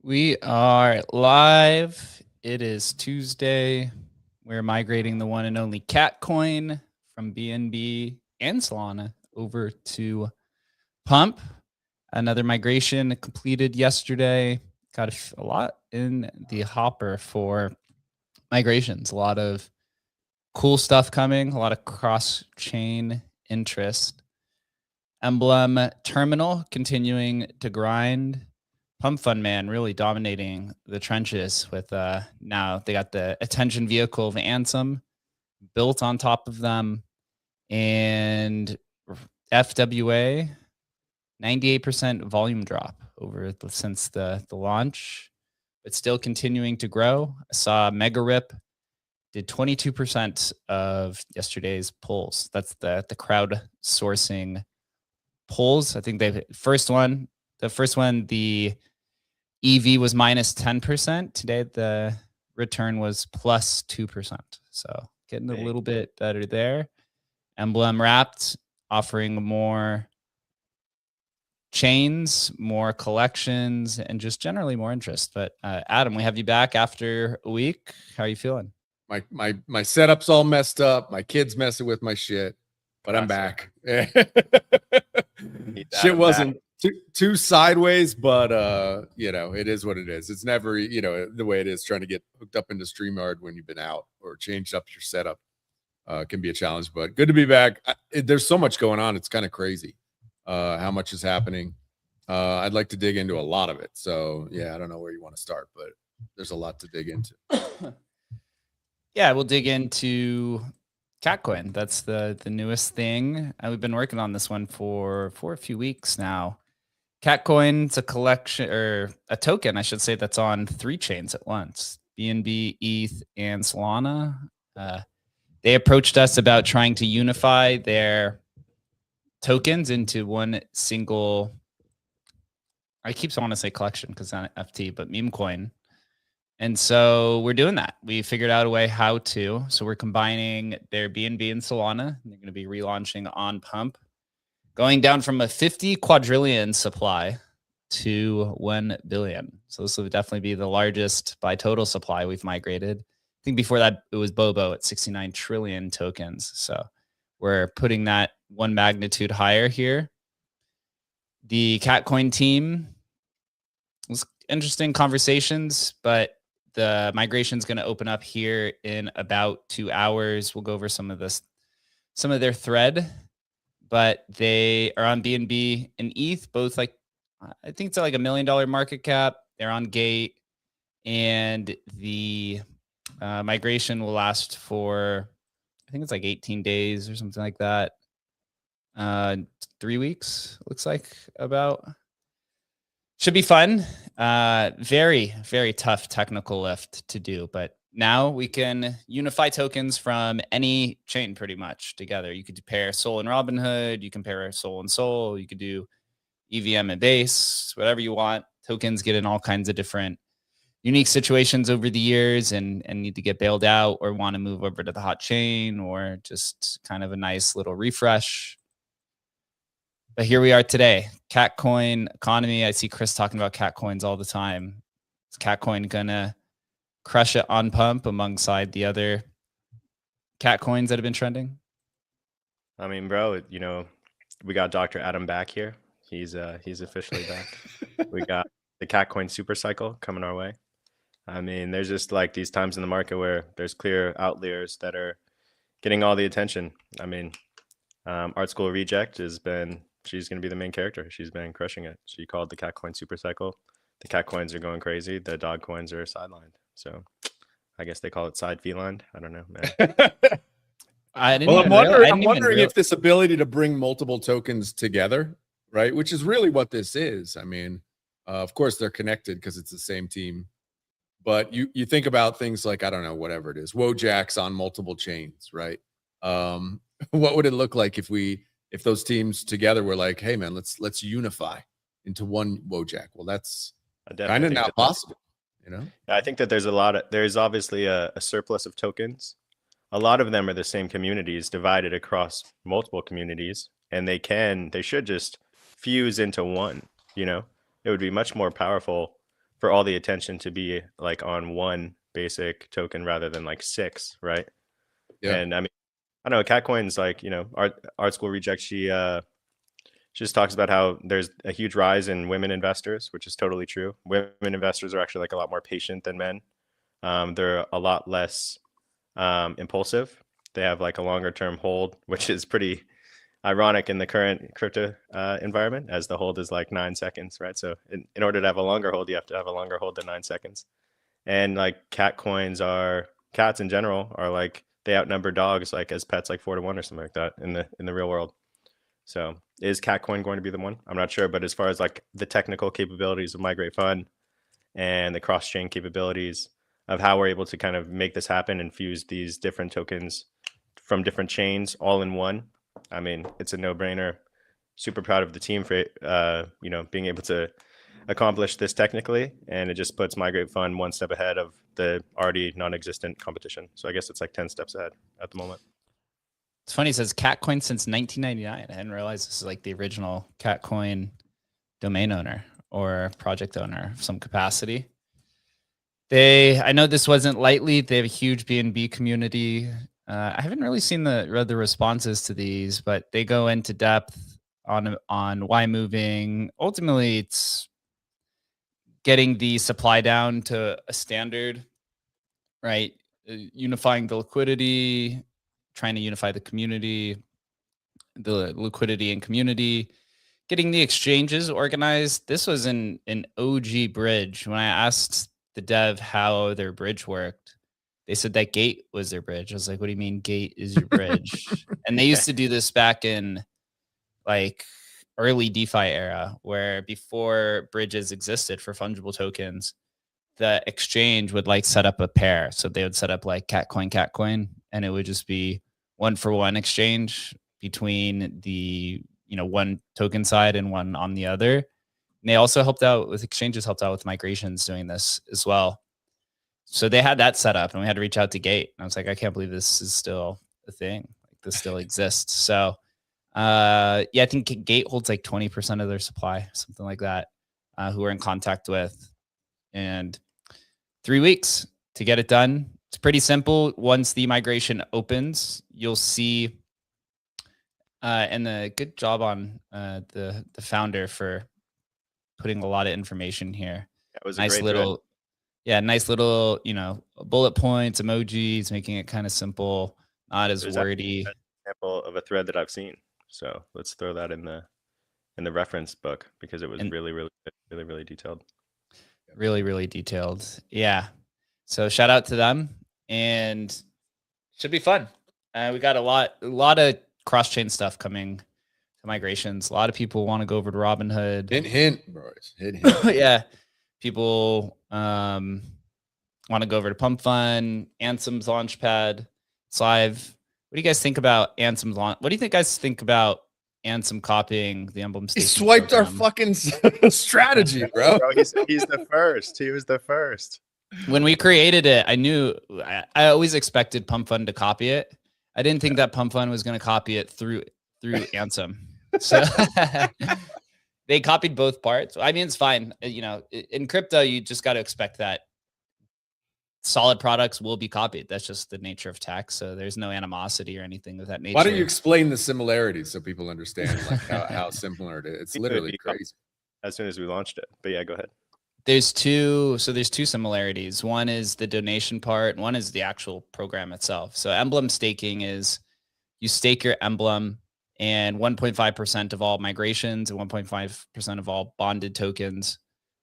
We are live. It is Tuesday. We're migrating the one and only Cat Coin from BNB and Solana over to Pump. Another migration completed yesterday. Got a lot in the hopper for migrations. A lot of cool stuff coming, a lot of cross-chain interest. Emblem Terminal continuing to grind. Pump Fund Man really dominating the trenches with now they got the attention vehicle of Ansem built on top of them, and FWA 98% volume drop over since the launch, but still continuing to grow. I saw Mega Rip did 22% of yesterday's polls. That's the crowd sourcing polls. I think the first one, the EV was minus 10%. Today, the return was plus 2%. So getting a little bit better there. Emblem Wrapped offering more chains, more collections, and just generally more interest. But Adam, we have you back after a week. How are you feeling? My setup's all messed up. My kid's messing with my shit, but I'm back. Shit wasn't too sideways, but it is what it is. It's never, the way it is. Trying to get hooked up into StreamYard when you've been out or changed up your setup can be a challenge, but good to be back. There's so much going on. It's kind of crazy how much is happening. I'd like to dig into a lot of it. So yeah, I don't know where you want to start, but there's a lot to dig into. Yeah, we'll dig into Catcoin. That's the newest thing. We've been working on this one for a few weeks now. Catcoin's a collection, or a token, I should say, that's on 3 chains at once: BNB, ETH, and Solana. They approached us about trying to unify their tokens into one single, I keep wanting to say collection because it's not FT, but meme coin. And so we're doing that. We figured out a way how to. So we're combining their BNB and Solana. They're going to be relaunching on Pump, going down from a 50 quadrillion supply to 1 billion. So this will definitely be the largest by total supply we've migrated. I think before that, it was Bobo at 69 trillion tokens. So we're putting that one magnitude higher here. The Catcoin team was interesting conversations, but the migration is going to open up here in about 2 hours. We'll go over some of their thread, but they are on BNB and ETH, both I think it's like $1 million market cap. They're on Gate, and the migration will last for, I think it's like 18 days or something like that. 3 weeks, looks like about. Should be fun. Very, very tough technical lift to do, but now we can unify tokens from any chain pretty much together. You could pair Sol and Robinhood. You can pair Sol and Sol. You could do EVM and Base, whatever you want. Tokens get in all kinds of different unique situations over the years and need to get bailed out or want to move over to the hot chain or just kind of a nice little refresh. But here we are today. Catcoin economy. I see Chris talking about Catcoins all the time. Is Catcoin gonna crush it on Pump alongside the other Catcoins that have been trending? I mean, bro, we got Dr. Adam back here. He's officially back. We got the Catcoin super cycle coming our way. I mean, there's just like these times in the market where there's clear outliers that are getting all the attention. I mean, Art School Reject she's going to be the main character. She's been crushing it. She called the Catcoin super cycle. The cat coins are going crazy. The dog coins are sidelined. So I guess they call it side feline. I don't know, man. I'm wondering if this ability to bring multiple tokens together, right, which is really what this is. I mean, of course they're connected because it's the same team, but you think about things like, I don't know, whatever it is, Wojaks on multiple chains, right? What would it look like if those teams together were like, hey man, let's unify into one Wojak? Well, that's kind of not possible, you know? I think that there's obviously a surplus of tokens. A lot of them are the same communities divided across multiple communities, and they should just fuse into one. It would be much more powerful for all the attention to be like on one basic token rather than like 6, right? Yeah. And I mean, I don't know, Catcoin's like, you know, art school reject, she just talks about how there's a huge rise in women investors, which is totally true. Women investors are actually like a lot more patient than men. They're a lot less impulsive. They have like a longer term hold, which is pretty ironic in the current crypto environment, as the hold is like 9 seconds, right? So in order to have a longer hold, you have to have a longer hold than 9 seconds. And like cats in general are like, they outnumber dogs like as pets, like 4 to 1 or something like that in the real world. So is Catcoin going to be the one? I'm not sure, but as far as like the technical capabilities of Migrate Fund and the cross-chain capabilities of how we're able to kind of make this happen and fuse these different tokens from different chains all in one, I mean, it's a no-brainer. Super proud of the team for you know, being able to accomplish this technically, and it just puts Migrate Fund one step ahead of the already non-existent competition. So I guess it's like 10 steps ahead at the moment. It's funny, it says Catcoin since 1999. I didn't realize this is like the original Catcoin domain owner or project owner of some capacity. I know this wasn't lightly. They have a huge BNB community. I haven't really seen the responses to these, but they go into depth on why moving. Ultimately, it's getting the supply down to a standard, right? Unifying the liquidity, trying to unify the community, the liquidity and community, getting the exchanges organized. This was an OG bridge. When I asked the dev how their bridge worked, they said that Gate was their bridge. I was like, what do you mean Gate is your bridge? And they used to do this back in like early DeFi era, where before bridges existed for fungible tokens, the exchange would like set up a pair. So they would set up like Catcoin, and it would just be 1-for-1 exchange between the, you know, one token side and one on the other. And they also helped out with migrations doing this as well. So they had that set up, and we had to reach out to Gate. And I was like, I can't believe this is still a thing. Like, this still exists. So yeah, I think Gate holds like 20% of their supply, something like that, who we're in contact with. And 3 weeks to get it done. It's pretty simple. Once the migration opens, you'll see, and the good job on the founder for putting a lot of information here. That was nice little, nice little, you know, bullet points, emojis, making it kind of simple, not as wordy. An example of a thread that I've seen. So let's throw that in the reference book, because it was really detailed. Really detailed. Yeah. So shout out to them, and should be fun. We got a lot of cross-chain stuff coming to migrations. A lot of people want to go over to Robinhood. Hint, bros. Hint. Yeah. People want to go over to Pump Fund, Ansom's Launchpad. It's live. What do you guys think about Ansom's launch? What do you guys think about Ansom copying the emblem? He swiped program? Our fucking strategy, bro. He's the first. He was the first. When we created it, I always expected Pump Fund to copy it. I didn't think that Pump Fund was going to copy it through Ansom. So they copied both parts. I mean, it's fine. You know, in crypto, you just got to expect that solid products will be copied. That's just the nature of tech. So there's no animosity or anything of that nature. Why don't you explain the similarities so people understand like how similar it is? It's literally crazy. As soon as we launched it. But yeah, go ahead. There's two similarities. One is the donation part, and one is the actual program itself. So emblem staking is you stake your emblem, and 1.5% of all migrations and 1.5% of all bonded tokens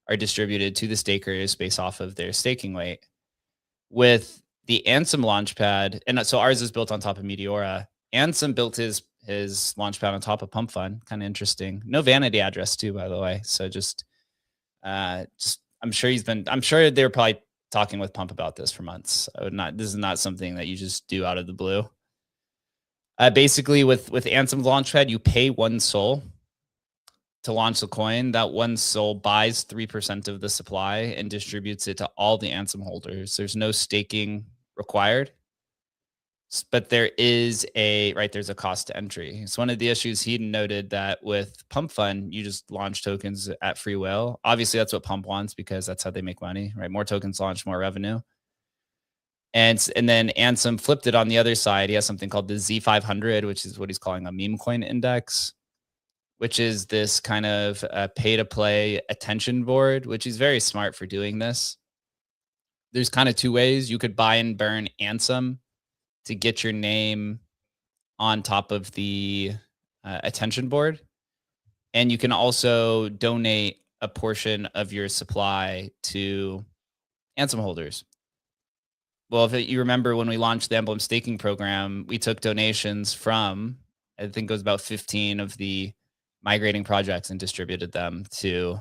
are distributed to the stakers based off of their staking weight. With the Ansom Launchpad, and so ours is built on top of Meteora. Ansom built his Launchpad on top of Pump Fund. Kind of interesting. No vanity address too, by the way. So just I'm sure they're probably talking with Pump about this for months. This is not something that you just do out of the blue. Basically with Ansom's Launchpad, you pay 1 SOL to launch the coin. That 1 SOL buys 3% of the supply and distributes it to all the Ansom holders. There's no staking required. but there is there's a cost to entry. It's one of the issues he noted that with Pump Fund, you just launch tokens at free will. Obviously, that's what Pump wants because that's how they make money, right? More tokens launch, more revenue. And then Ansem flipped it on the other side. He has something called the Z500, which is what he's calling a meme coin index, which is this kind of pay-to-play attention board, which is very smart for doing this. There's kind of two ways. You could buy and burn Ansem to get your name on top of the attention board. And you can also donate a portion of your supply to Ansem holders. Well, if you remember when we launched the Emblem staking program, we took donations from, I think it was about 15 of the migrating projects and distributed them to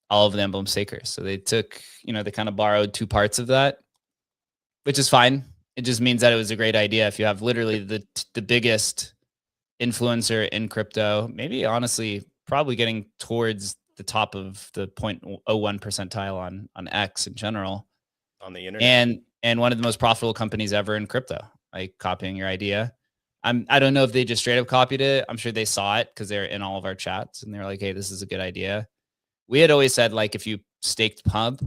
all of the Emblem stakers. So they took, they kind of borrowed 2 parts of that, which is fine. It just means that it was a great idea. If you have literally the biggest influencer in crypto, maybe honestly, probably getting towards the top of the 0.01 percentile on X in general. On the internet. And one of the most profitable companies ever in crypto, like copying your idea. I don't know if they just straight up copied it. I'm sure they saw it because they're in all of our chats and they're like, hey, this is a good idea. We had always said, like, if you staked Pump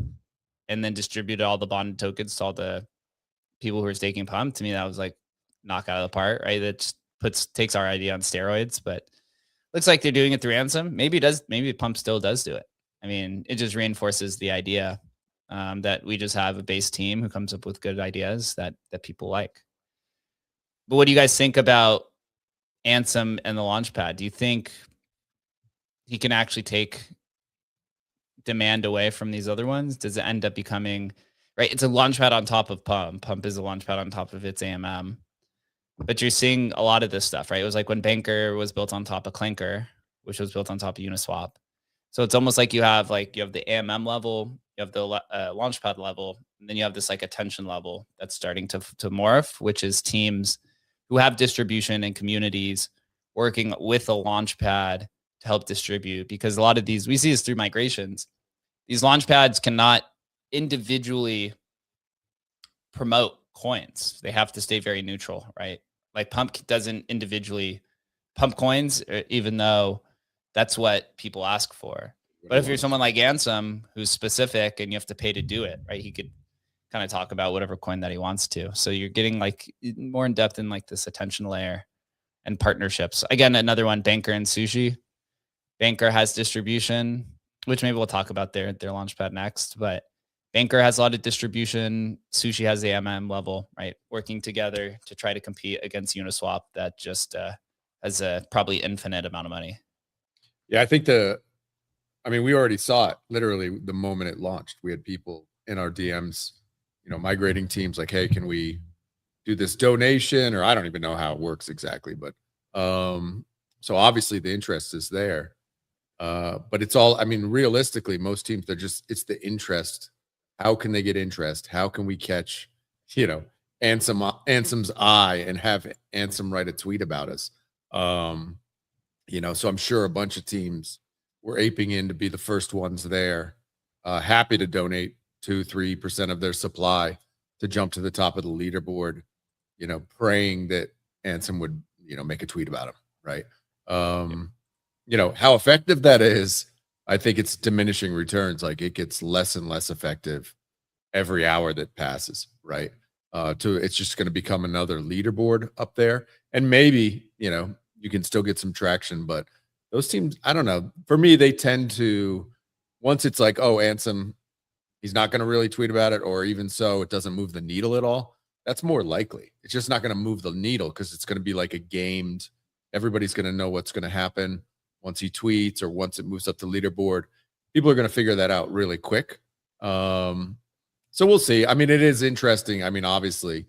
and then distributed all the bonded tokens to all the people who are staking Pump, to me, that was like knock out of the park, right? That just takes our idea on steroids, but looks like they're doing it through Ansem. Maybe Pump still does do it. I mean, it just reinforces the idea that we just have a base team who comes up with good ideas that people like. But what do you guys think about Ansem and the Launchpad? Do you think he can actually take demand away from these other ones? Does it end up becoming, right? It's a Launchpad on top of Pump. Pump is a Launchpad on top of its AMM. But you're seeing a lot of this stuff, right? It was like when Banker was built on top of Clanker, which was built on top of Uniswap. So it's almost like you have the AMM level, you have the Launchpad level, and then you have this like attention level that's starting to morph, which is teams who have distribution and communities working with a Launchpad to help distribute. Because a lot of these, we see this through migrations. These Launchpads cannot individually promote coins. They have to stay very neutral, right? Like Pump doesn't individually pump coins, even though that's what people ask for. But if you're someone like Ansem, who's specific and you have to pay to do it, right? He could kind of talk about whatever coin that he wants to. So you're getting like more in depth in like this attention layer and partnerships. Again, another one, Banker and Sushi. Banker has distribution, which maybe we'll talk about their Launchpad next, but Banker has a lot of distribution. Sushi has the AMM level, right? Working together to try to compete against Uniswap that just has a probably infinite amount of money. Yeah, I think we already saw it literally the moment it launched. We had people in our DMs, migrating teams like, hey, can we do this donation? Or I don't even know how it works exactly, but so obviously the interest is there. But it's all, realistically, most teams, it's the interest. How can they get interest? How can we catch, Ansem's eye and have Ansem write a tweet about us? So I'm sure a bunch of teams were aping in to be the first ones there, happy to donate 2-3% of their supply to jump to the top of the leaderboard, praying that Ansem would, make a tweet about him, right? How effective that is, I think it's diminishing returns. Like it gets less and less effective every hour that passes, right? It's just going to become another leaderboard up there. And maybe, you can still get some traction, but those teams, I don't know. For me, they tend to, once it's like, oh, Ansem, he's not going to really tweet about it, or even so, it doesn't move the needle at all. That's more likely. It's just not going to move the needle because it's going to be like a gamed, everybody's going to know what's going to happen once he tweets or once it moves up the leaderboard. People are going to figure that out really quick. So we'll see. It is interesting. Obviously,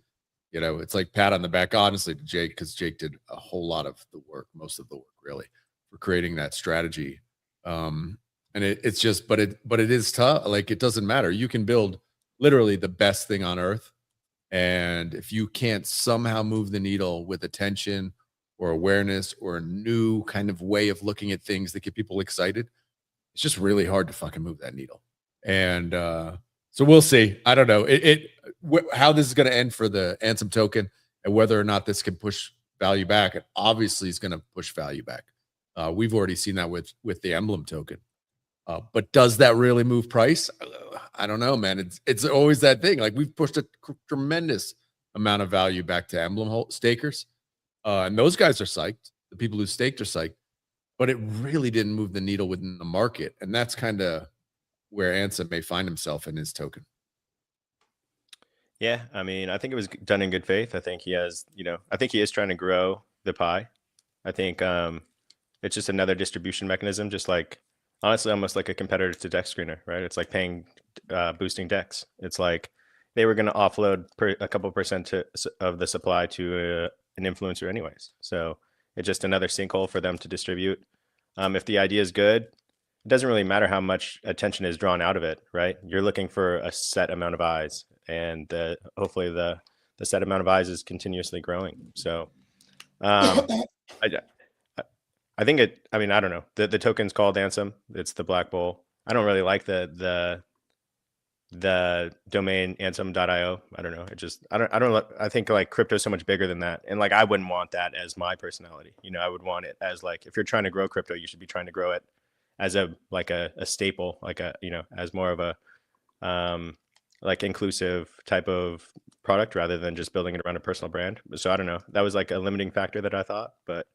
it's like pat on the back, honestly, to Jake, because Jake did a whole lot of the work, most of the work, really, for creating that strategy. And it's just, but it is tough. Like, it doesn't matter. You can build literally the best thing on earth. And if you can't somehow move the needle with attention or awareness or a new kind of way of looking at things that get people excited, it's just really hard to fucking move that needle. And so we'll see. I don't know how this is going to end for the Ansem token. and whether or not this can push value back. It obviously is going to push value back. We've already seen that with the emblem token. But does that really move price? I don't know, man. It's always that thing. Like, we've pushed a tremendous amount of value back to emblem stakers. And those guys are psyched. The people who staked are psyched. But it really didn't move the needle within the market. And that's kind of where Ansem may find himself in his token. Yeah, I mean, I think it was done in good faith. I think he has, I think he is trying to grow the pie. I think it's just another distribution mechanism, just like, honestly, almost like a competitor to Dex Screener, right? It's like paying, boosting Dex. It's like they were going to offload a couple percent of the supply to an influencer anyways. So it's just another sinkhole for them to distribute. If the idea is good, it doesn't really matter how much attention is drawn out of it, right? You're looking for a set amount of eyes, and hopefully the set amount of eyes is continuously growing. So I think I mean, I don't know. The token's called Ansem. It's the Black Bull. I don't really like the domain ansem.io. I don't know. I think like crypto's so much bigger than that. And like, I wouldn't want that as my personality. I would want it as like, if you're trying to grow crypto, you should be trying to grow it as a staple, like as more of a like inclusive type of product rather than just building it around a personal brand. So I don't know. That was like a limiting factor that I thought, but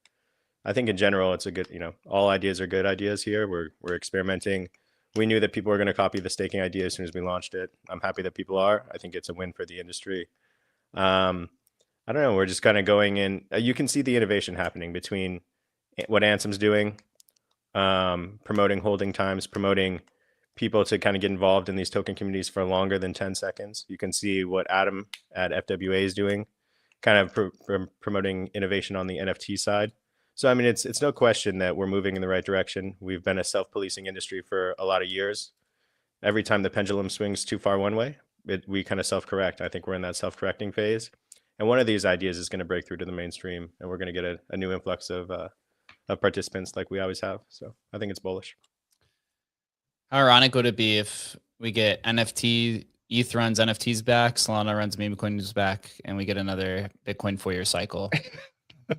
I think in general, it's a good, all ideas are good ideas here. We're experimenting. We knew that people were going to copy the staking idea as soon as we launched it. I'm happy that people are. I think it's a win for the industry. I don't know. We're just kind of going in. You can see the innovation happening between what Ansem's doing, promoting holding times, promoting people to kind of get involved in these token communities for longer than 10 seconds. You can see what Adam at FWA is doing, kind of promoting innovation on the NFT side. So, I mean, it's no question that we're moving in the right direction. We've been a self-policing industry for a lot of years. Every time the pendulum swings too far one way, we kind of self-correct. I think we're in that self-correcting phase. And one of these ideas is going to break through to the mainstream, and we're going to get a new influx of participants like we always have. So I think it's bullish. How ironic would it be if we get ETH runs NFTs back, Solana runs meme coins back, and we get another Bitcoin 4-year cycle?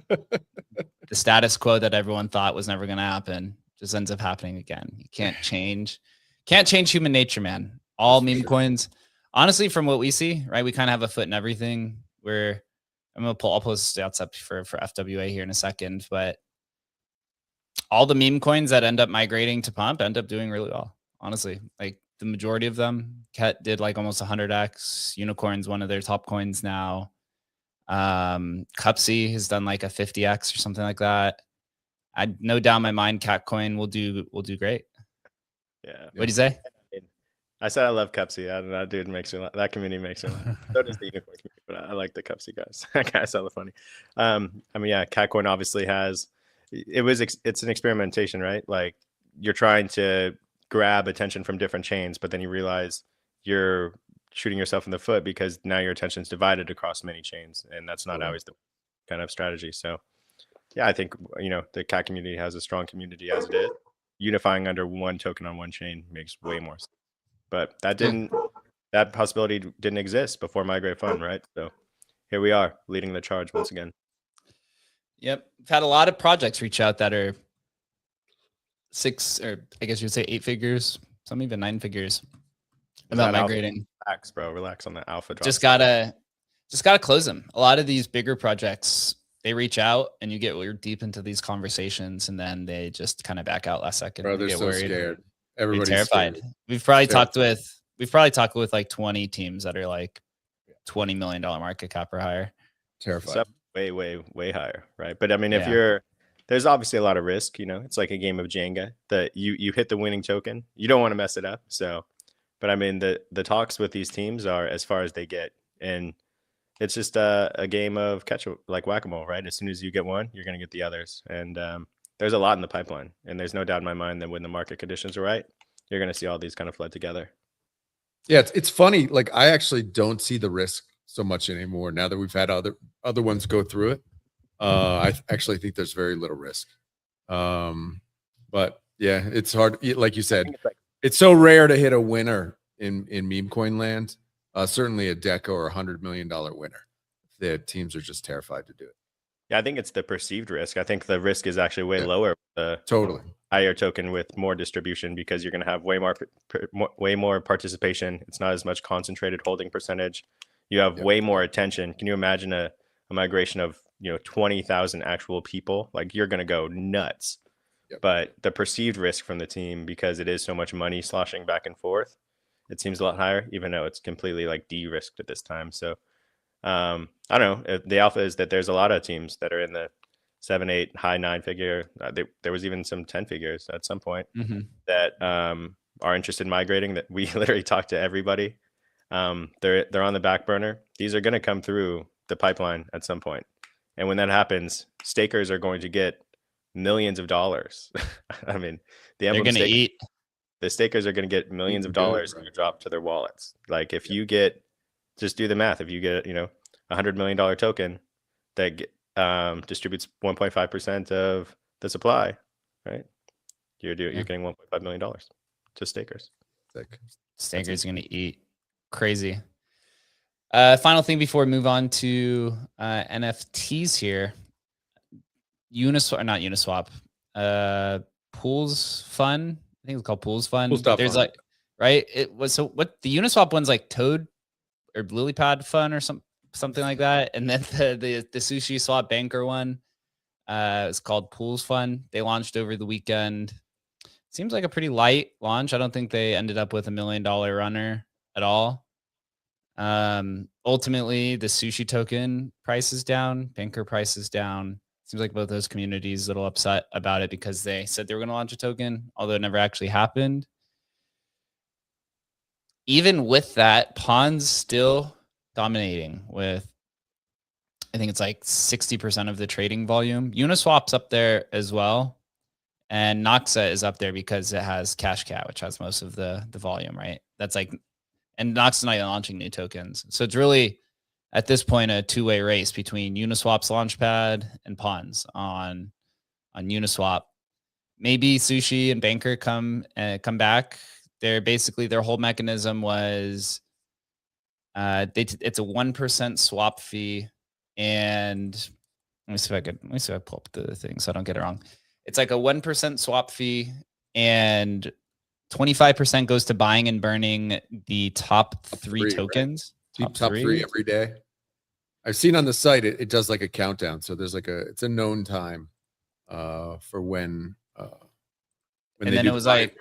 The status quo that everyone thought was never going to happen just ends up happening again. You can't change human nature, man. All meme coins, honestly, from what we see, right? We kind of have a foot in everything. I'll post stats up for FWA here in a second, but all the meme coins that end up migrating to Pump end up doing really well. Honestly, like the majority of them. Ket did like almost 100x. Unicorn's one of their top coins now. Cupsy has done like a 50x or something like that. I no doubt in my mind Catcoin will do great. Yeah. What do you say? I said I love Cupsy. That dude makes me laugh. That community makes me laugh. So does the Unicorn community, but I like the Cupsy guys. That guy's hella funny. I mean, yeah, Catcoin obviously has. It's an experimentation, right? Like, you're trying to grab attention from different chains, but then you realize you're shooting yourself in the foot because now your attention's divided across many chains, and that's not always the kind of strategy. So yeah, I think the cat community has a strong community as it is. Unifying under one token on one chain makes way more sense. But that possibility didn't exist before Migrate Fund, right? So here we are, leading the charge once again. Yep. We've had a lot of projects reach out that are 6, or I guess you'd say 8 figures, some even 9 figures about migrating. Relax, bro. Relax on the alpha drop. Just gotta close them. A lot of these bigger projects, they reach out and you get deep into these conversations, and then they just kind of back out last second. Bro, they're so scared. Everybody's terrified. Scared. We've probably talked with like 20 teams that are like $20 million market cap or higher. Terrified. Way higher, right? But I mean, there's obviously a lot of risk. It's like a game of Jenga. That you hit the winning token, you don't want to mess it up. So, but I mean, the talks with these teams are as far as they get, and it's just a game of catch, like whack-a-mole, right? As soon as you get one, you're going to get the others, and there's a lot in the pipeline, and there's no doubt in my mind that when the market conditions are right, you're going to see all these kind of flood together. Yeah, it's funny. Like, I actually don't see the risk so much anymore now that we've had other ones go through it. I actually think there's very little risk. But yeah, it's hard. Like you said, it's so rare to hit a winner in meme coin land. Certainly a Deca or $100 million winner the teams are just terrified to do it. Yeah, I think it's the perceived risk. I think the risk is actually way lower. Totally. Higher token with more distribution, because you're going to have way more participation. It's not as much concentrated holding percentage. You have way more attention. Can you imagine a migration of 20,000 actual people? Like, you're going to go nuts. But the perceived risk from the team, because it is so much money sloshing back and forth, it seems a lot higher, even though it's completely like de-risked at this time. So I don't know. The alpha is that there's a lot of teams that are in the 7, 8, high 9-figure. There was even some 10 figures at some point that are interested in migrating. That we literally talked to everybody. They're on the back burner. These are going to come through the pipeline at some point, and when that happens, stakers are going to get millions of dollars. I mean, they're going to eat. The stakers are going to get millions of dollars dropped to their wallets. Like, if you get, just do the math. If you get $100 million token that distributes 1.5% of the supply, right? You're getting $1.5 million to stakers. Stakers are going to eat. Crazy. Final thing before we move on to NFTs here. Not Uniswap. Pools Fun. I think it's called Pools Fun. There's like, right? It was, so what the Uniswap one's like Toad or Lilypad Fun or something like that. And then the Sushi Swap Banker one is called Pools Fun. They launched over the weekend. Seems like a pretty light launch. I don't think they ended up with $1 million runner at all. Ultimately, the Sushi token price is down. Banker price is down. Seems like both those communities a little upset about it because they said they were going to launch a token, although it never actually happened. Even with that, Pond's still dominating with, I think it's like 60% of the trading volume. Uniswap's up there as well. And Noxa is up there because it has Cash Cat, which has most of the volume, right? That's like, and Noxa's not even launching new tokens. So it's really, at this point, a two-way race between Uniswap's launchpad and Pond's on Uniswap. Maybe Sushi and Banker come back. They're basically, their whole mechanism was it's a 1% swap fee, and let me see if I pull up the thing so I don't get it wrong. It's like a 1% swap fee, and 25% goes to buying and burning the top three tokens. Right? Top three every day. I've seen on the site it does like a countdown, so there's like it's a known time for when and then it was like,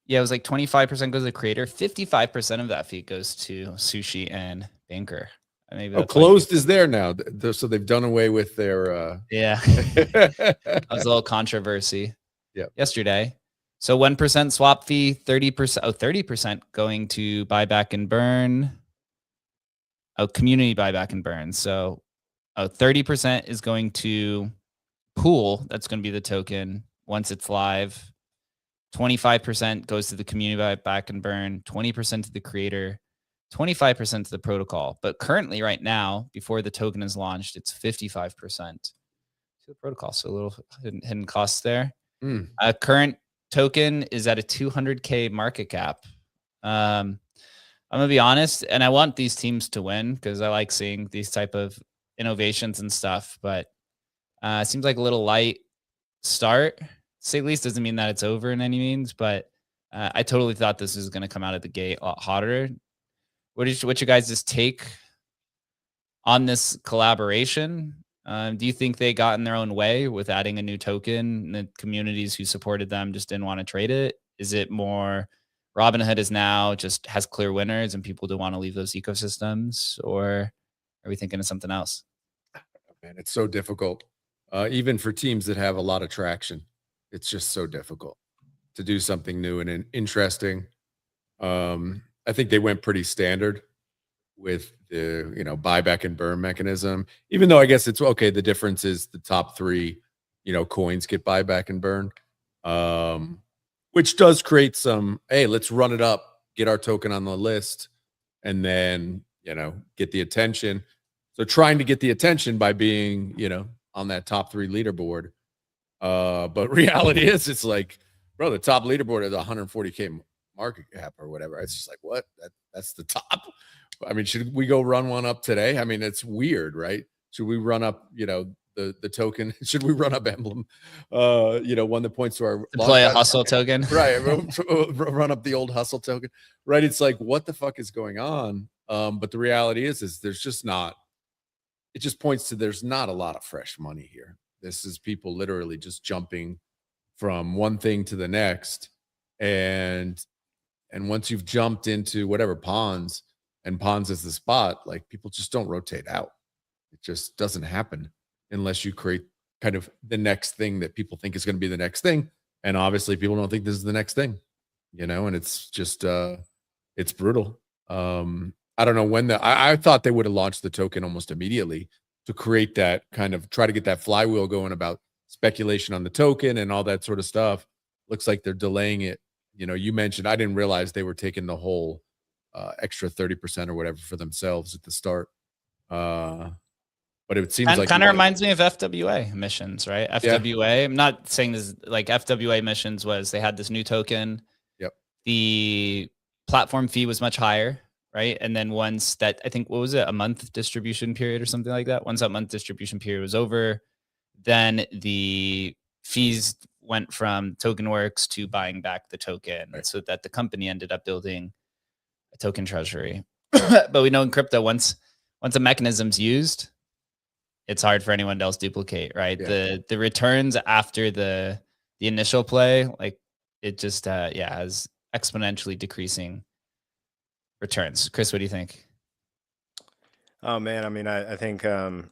yeah, it was like 25% goes to the creator, 55% of that fee goes to Sushi and Banker. Maybe closed is there now, so they've done away with their yeah. That was a little controversy yesterday. So 1% swap fee, 30% going to buyback and burn. Community buyback and burn. So 30% is going to pool. That's going to be the token once it's live. 25% goes to the community buyback and burn. 20% to the creator. 25% to the protocol. But currently, right now, before the token is launched, it's 55% to the protocol. So a little hidden costs there. Current token is at a 200K market cap. I'm gonna be honest, and I want these teams to win because I like seeing these type of innovations and stuff. But it seems like a little light start. To say at least doesn't mean that it's over in any means. But I totally thought this was going to come out of the gate a lot hotter. What you guys' take on this collaboration? Do you think they got in their own way with adding a new token? And the communities who supported them just didn't want to trade it? Is it more Robinhood is now just has clear winners and people don't want to leave those ecosystems, or are we thinking of something else? Man, it's so difficult. Even for teams that have a lot of traction, it's just so difficult to do something new and interesting. I think they went pretty standard with the buyback and burn mechanism, even though I guess it's okay. The difference is the top three coins get buyback and burn, which does create some, hey, let's run it up, get our token on the list, and then get the attention. So trying to get the attention by being on that top three leaderboard, but reality is it's like, bro, the top leaderboard is 140K market cap or whatever. It's just like, what? That's the top. I mean, should we go run one up today? I mean, it's weird, right? Should we run up, the token? Should we run up Emblem? One that points to our play a hustle token. Right. Run up the old hustle token. Right. It's like, what the fuck is going on? But the reality is there's just not, it just points to there's not a lot of fresh money here. This is people literally just jumping from one thing to the next. And once you've jumped into whatever ponds, and ponds is the spot, like people just don't rotate out. It just doesn't happen unless you create kind of the next thing that people think is going to be the next thing. And obviously people don't think this is the next thing, and it's just, it's brutal. I don't know when I thought they would have launched the token almost immediately to create that kind of try to get that flywheel going about speculation on the token and all that sort of stuff. Looks like they're delaying it. You mentioned, I didn't realize they were taking the whole extra 30% or whatever for themselves at the start. But it seems like kind of reminds me of FWA missions, right? FWA. I'm not saying this like FWA missions was they had this new token. Yep. The platform fee was much higher, right? And then once that, I think, what was it, a month distribution period or something like that? Once that month distribution period was over, then the fees went from TokenWorks to buying back the token, right, so that the company ended up building a token treasury. But we know in crypto, once a mechanism's used, it's hard for anyone else to duplicate, right? Yeah. The returns after the initial play, like it just has exponentially decreasing returns. Chris, what do you think? Oh man, I mean, I think it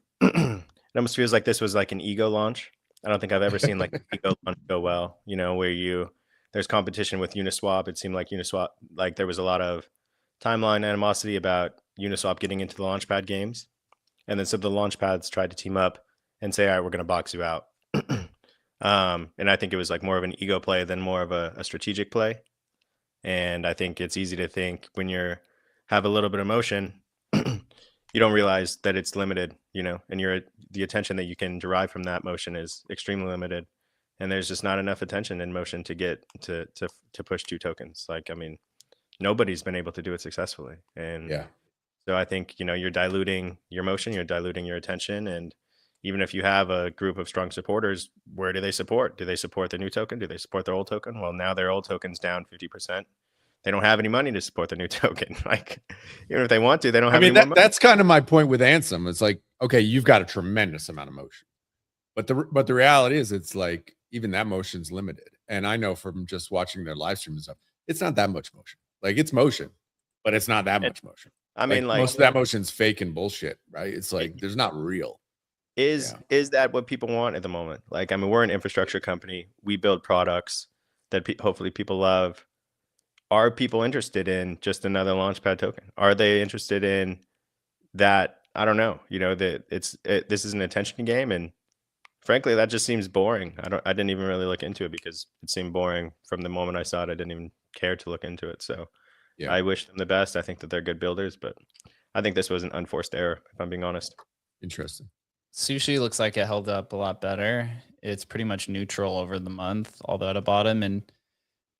almost feels like this was like an ego launch. I don't think I've ever seen like an ego launch go well, where there's competition with Uniswap. It seemed like Uniswap, like there was a lot of timeline animosity about Uniswap getting into the Launchpad games. And then some of the Launchpads tried to team up and say, all right, we're going to box you out. And I think it was like more of an ego play than more of a strategic play. And I think it's easy to think when have a little bit of motion, you don't realize that it's limited, and the attention that you can derive from that motion is extremely limited. And there's just not enough attention in motion to get to push 2 tokens. Like, I mean, nobody's been able to do it successfully. And yeah. So I think, you're diluting your motion, you're diluting your attention. And even if you have a group of strong supporters, where do they support? Do they support the new token? Do they support their old token? Well, now their old token's down 50%. They don't have any money to support the new token. Like, even if they want to, they don't have any money. That's kind of my point with Ansem. It's like, okay, you've got a tremendous amount of motion. But the reality is it's like even that motion's limited. And I know from just watching their live stream and stuff, it's not that much motion. Like it's motion, but it's not that much motion. I mean, like most of that motion's fake and bullshit, right? It's like there's not real. Is that what people want at the moment? Like, I mean, we're an infrastructure company. We build products that hopefully people love. Are people interested in just another Launchpad token? Are they interested in that? I don't know. This is an attention game, and frankly, that just seems boring. I didn't even really look into it because it seemed boring from the moment I saw it. I didn't even care to look into it. So. Yeah. I wish them the best. I think that they're good builders, but I think this was an unforced error, if I'm being honest. Interesting. Sushi looks like it held up a lot better. It's pretty much neutral over the month, although at a bottom, and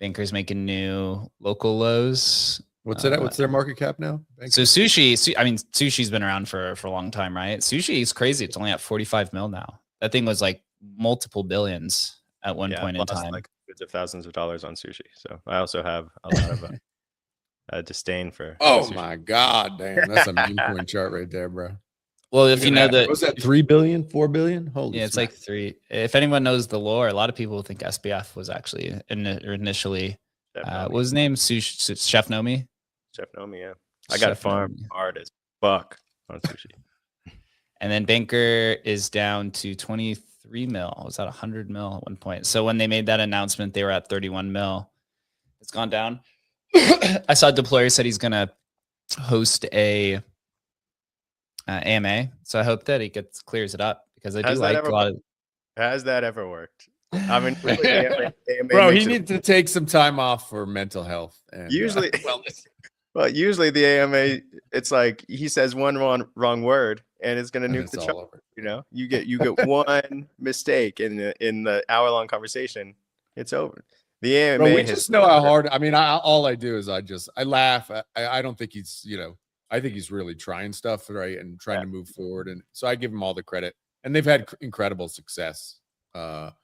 Bankers making new local lows. What's it at? What's their market cap now? Bankers? So Sushi's been around for a long time, right? Sushi is crazy. It's only at 45 mil now. That thing was like multiple billions at one point in time. Like hundreds of thousands of dollars on Sushi. So I also have a lot of disdain for. Oh sushi. My God, damn, that's a meme coin chart right there, bro. Well, if you know that, was that 3 billion, 4 billion? Holy, yeah, it's like 3. If anyone knows the lore, a lot of people think SBF was actually initially. What was his name? Chef Nomi. Chef Nomi, yeah. I got farm hard as fuck on Sushi. And then Banker is down to 23 mil. It was at 100 mil at one point. So when they made that announcement, they were at 31 mil. It's gone down. I saw Deployer said he's gonna host a AMA, so I hope that he clears it up because I do like a lot of. Has that ever worked? I mean, AMA bro, he needs to take some time off for mental health. And, usually, usually the AMA, it's like he says one wrong word and it's gonna nuke the chart. You get one mistake in the hour-long conversation, it's over. The AMA, bro, we just know how hard. I mean, all I do is I laugh. I don't think he's I think he's really trying stuff, right, and trying to move forward. And so I give him all the credit. And they've had incredible success. But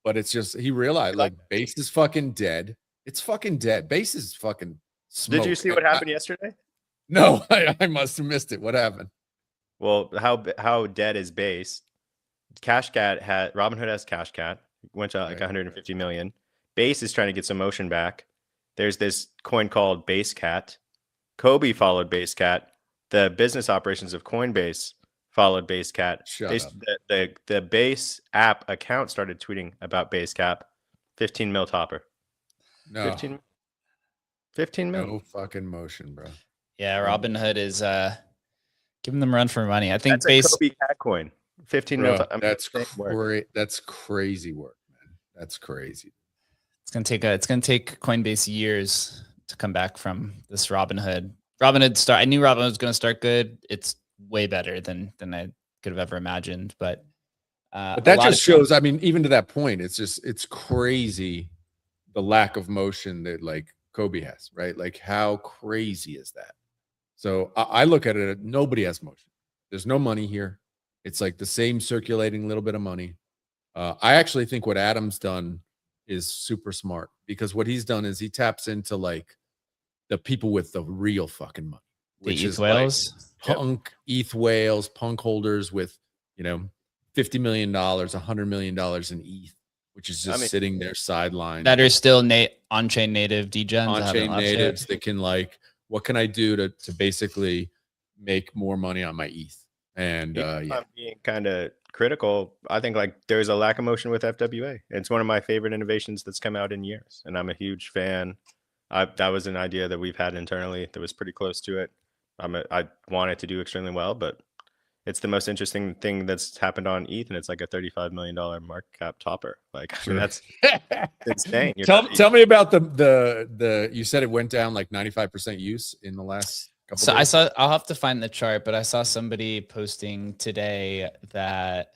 it's just he realized like base is fucking dead. It's fucking dead. Base is fucking smoked. Did you see what happened yesterday? No, I must have missed it. What happened? Well, how dead is base? Robinhood has Cash Cat, went to like 150 million. Base is trying to get some motion back. There's this coin called Base Cat. Kobe followed Base Cat. The business operations of Coinbase followed Base Cat. The Base app account started tweeting about Base Cap. 15 mil topper. No. 15 mil. No fucking motion, bro. Yeah, Robinhood is giving them a run for money. I think that's Base a Kobe Cat coin. 15 mil. That's great. That's crazy work, man. That's crazy. It's gonna take Coinbase years to come back from this Robinhood. I knew Robinhood was gonna start good. It's way better than I could have ever imagined. But that just shows. I mean, even to that point, it's crazy the lack of motion that like Kobe has, right? Like how crazy is that? So I look at it. Nobody has motion. There's no money here. It's like the same circulating little bit of money. I actually think what Adam's done is super smart because what he's done is he taps into like the people with the real fucking money, which is whales, like punk ETH whales, punk holders with, $50 million, $100 million in ETH, which is just sitting there sidelined. That are still on-chain native degens. On-chain natives that can like, what can I do to basically make more money on my ETH? And I'm being kind of critical. I think like there's a lack of motion with FWA. It's one of my favorite innovations that's come out in years, and I'm a huge fan. That was an idea that we've had internally that was pretty close to it. I want it to do extremely well, but it's the most interesting thing that's happened on ETH, and it's like a $35 million market cap topper. Like, I mean, that's insane. Tell me about the. You said it went down like 95% use in the last. So I'll have to find the chart, but I saw somebody posting today that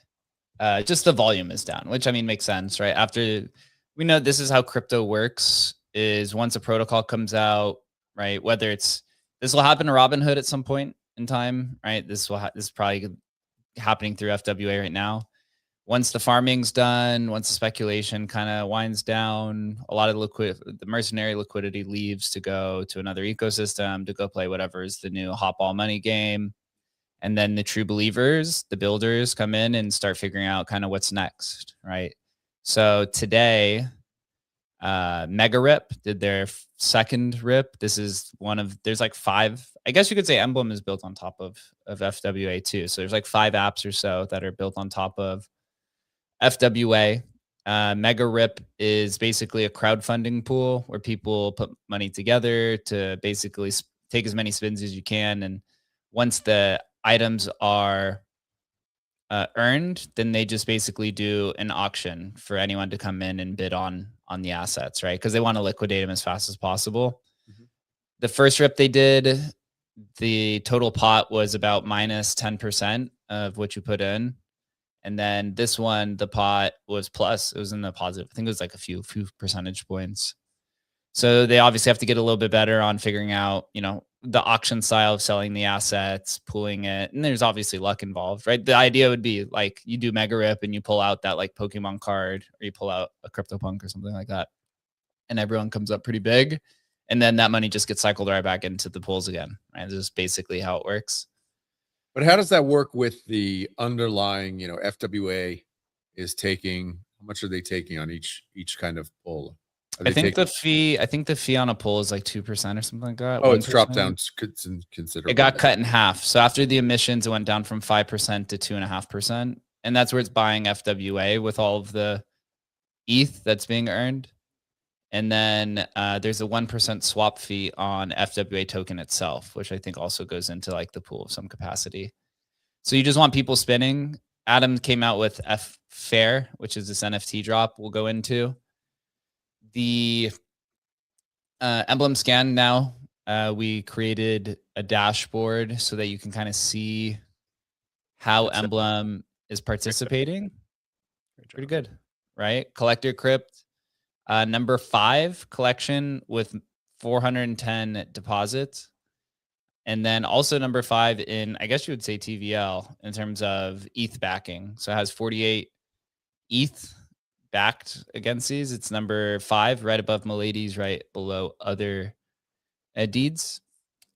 just the volume is down, which I mean makes sense, right? After we know this is how crypto works, is once a protocol comes out, right? Whether this will happen to Robinhood at some point in time, right? This is probably happening through FWA right now. Once the farming's done, once the speculation kind of winds down, a lot of the mercenary liquidity leaves to go to another ecosystem to go play whatever is the new hot ball money game. And then the true believers, the builders come in and start figuring out kind of what's next, right? So today, Mega Rip did their second rip. This is there's like 5, I guess you could say Emblem is built on top of FWA too. So there's like 5 apps or so that are built on top of FWA. Mega Rip is basically a crowdfunding pool where people put money together to basically take as many spins as you can. And once the items are earned, then they just basically do an auction for anyone to come in and bid on the assets, right? Because they want to liquidate them as fast as possible. Mm-hmm. The first rip they did, the total pot was about minus 10% of what you put in. And then this one, the pot was plus. It was in the positive. I think it was like a few percentage points. So they obviously have to get a little bit better on figuring out, the auction style of selling the assets, pulling it. And there's obviously luck involved, right? The idea would be like you do Mega Rip and you pull out that like Pokemon card, or you pull out a CryptoPunk or something like that. And everyone comes up pretty big. And then that money just gets cycled right back into the pools again, right? This is basically how it works. But how does that work with the underlying, FWA is taking, how much are they taking on each kind of pull? I think the fee on a pull is like 2% or something like that. Oh, 1%. It's dropped down considerably. It got cut in half. So after the emissions, it went down from 5% to 2.5%. And that's where it's buying FWA with all of the ETH that's being earned. And then there's a 1% swap fee on FWA token itself, which I think also goes into like the pool of some capacity. So you just want people spinning. Adam came out with Fair, which is this NFT drop we'll go into. The emblem scan now, we created a dashboard so that you can kind of see how Emblem is participating. Pretty good, right? Collector Crypt. Number 5 collection with 410 deposits. And then also number 5 in, I guess you would say TVL in terms of ETH backing. So it has 48 ETH backed against these. It's number 5, right above Milady's, right below other deeds.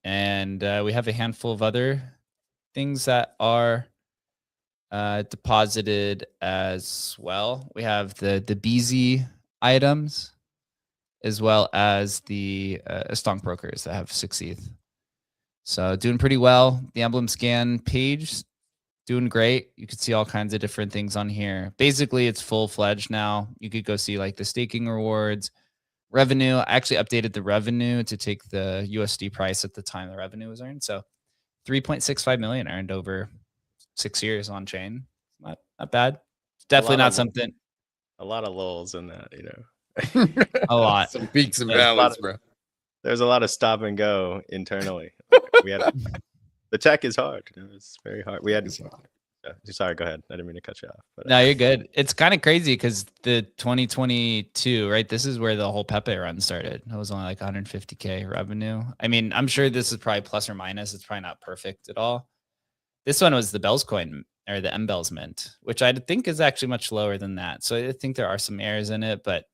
And we have a handful of other things that are deposited as well. We have the BZ items, as well as the stonk brokers that have 6 ETH. So doing pretty well. The emblem scan page, doing great. You can see all kinds of different things on here. Basically, it's full-fledged now. You could go see like the staking rewards, revenue. I actually updated the revenue to take the USD price at the time the revenue was earned. So 3.65 million earned over 6 years on chain. Not bad. Definitely not something. A lot of lulls in that, you know. A lot. Some peaks and valleys, bro. There's a lot of stop and go internally. We had the tech is hard. You know, it's very hard. We had. Sorry, go ahead. I didn't mean to cut you off. But, no, you're good. It's kind of crazy because the 2022, right? This is where the whole Pepe run started. It was only like 150K revenue. I mean, I'm sure this is probably plus or minus. It's probably not perfect at all. This one was the Bells coin or the M-Bells mint, which I think is actually much lower than that. So I think there are some errors in it, but